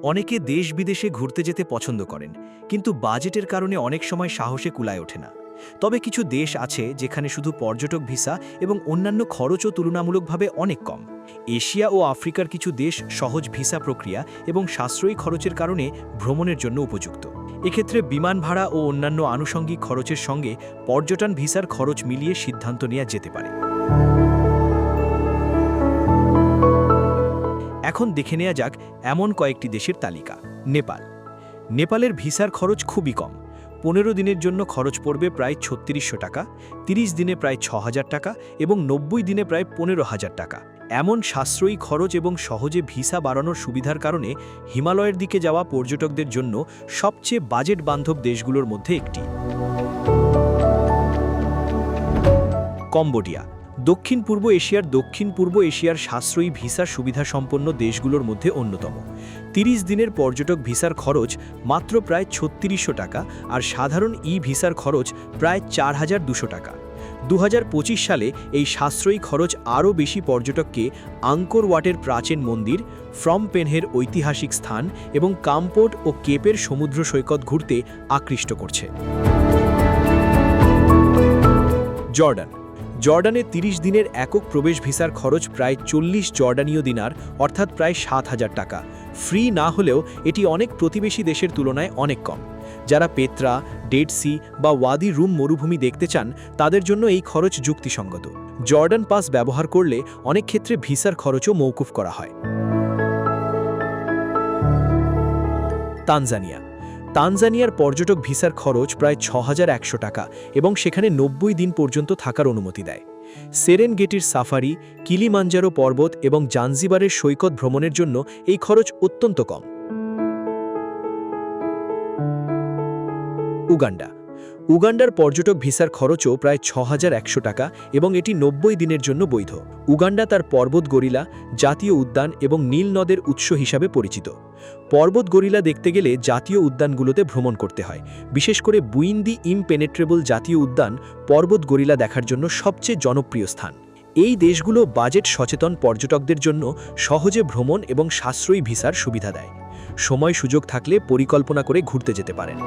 অনেকে দেশ বিদেশে ঘুরতে যেতে পছন্দ করেন, কিন্তু বাজেটের কারণে অনেক সময় সাহসে কুলায় ওঠে না। তবে কিছু দেশ আছে যেখানে শুধু পর্যটক ভিসা এবং অন্যান্য খরচও তুলনামূলকভাবে অনেক কম। এশিয়া ও আফ্রিকার কিছু দেশ সহজ ভিসা প্রক্রিয়া এবং সাশ্রয়ী খরচের কারণে ভ্রমণের জন্য উপযুক্ত। এক্ষেত্রে বিমান ভাড়া ও অন্যান্য আনুষঙ্গিক খরচের সঙ্গে পর্যটন ভিসার খরচ মিলিয়ে সিদ্ধান্ত নেওয়া যেতে পারে। এখন দেখে নেওয়া যাক এমন কয়েকটি দেশের তালিকা। নেপাল। নেপালের ভিসার খরচ খুবই কম। 15 দিনের জন্য খরচ পড়বে প্রায় 3600 টাকা, 30 দিনে প্রায় 6000 টাকা এবং 90 দিনে প্রায় 15,000 টাকা। এমন সাশ্রয়ী খরচ এবং সহজে ভিসা বাড়ানোর সুবিধার কারণে হিমালয়ের দিকে যাওয়া পর্যটকদের জন্য সবচেয়ে বাজেট বান্ধব দেশগুলোর মধ্যে একটি। কম্বোডিয়া। দক্ষিণ পূর্ব এশিয়ার সাশ্রয়ী ভিসা সুবিধাসম্পন্ন দেশগুলোর মধ্যে অন্যতম। 30 দিনের পর্যটক ভিসার খরচ মাত্র প্রায় 3600 টাকা আর সাধারণ ভিসার খরচ প্রায় 4200 টাকা। 2025 সালে এই সাশ্রয়ী খরচ আরও বেশি পর্যটককে আঙ্কর ওয়াটের প্রাচীন মন্দির, ফ্রম পেনহের ঐতিহাসিক স্থান এবং কামপোর্ট ও কেপের সমুদ্র সৈকত ঘুরতে আকৃষ্ট করছে। জর্ডানে 30 দিনের একক প্রবেশ ভিসার খরচ প্রায় 40 জর্ডানীয় দিনার, অর্থাৎ প্রায় 7000 টাকা। ফ্রি না হলেও এটি অনেক প্রতিবেশী দেশের তুলনায় অনেক কম। যারা পেত্রা, ডেড সি বা ওয়াদি রুম মরুভূমি দেখতে চান তাদের জন্য এই খরচ যুক্তিসঙ্গত। জর্ডান পাস ব্যবহার করলে অনেক ক্ষেত্রে ভিসার খরচও মওকুফ করা হয়। তানজানিয়ার পর্যটক ভিসার খরচ প্রায় 6100 টাকা এবং সেখানে 90 দিন পর্যন্ত থাকার অনুমতি দেয়। সেরেনগেটির সাফারি, কিলিমাঞ্জারো পর্বত এবং জাঞ্জিবারের সৈকত ভ্রমণের জন্য এই খরচ অত্যন্ত কম। উগান্ডার পর্যটক ভিসার খরচও প্রায় 6100 টাকা এবং এটি 90 দিনের জন্য বৈধ। উগান্ডা তার পর্বত গরিলা, জাতীয় উদ্যান এবং নীল নদের উৎস হিসাবে পরিচিত। পর্বত গরিলা দেখতে গেলে জাতীয় উদ্যানগুলোতে ভ্রমণ করতে হয়। বিশেষ করে বুইন্দি ইমপেনেট্রেবল জাতীয় উদ্যান পর্বত গরিলা দেখার জন্য সবচেয়ে জনপ্রিয় স্থান। এই দেশগুলো বাজেট সচেতন পর্যটকদের জন্য সহজে ভ্রমণ এবং সাশ্রয়ী ভিসার সুবিধা দেয়। সময় সুযোগ থাকলে পরিকল্পনা করে ঘুরতে যেতে পারেন।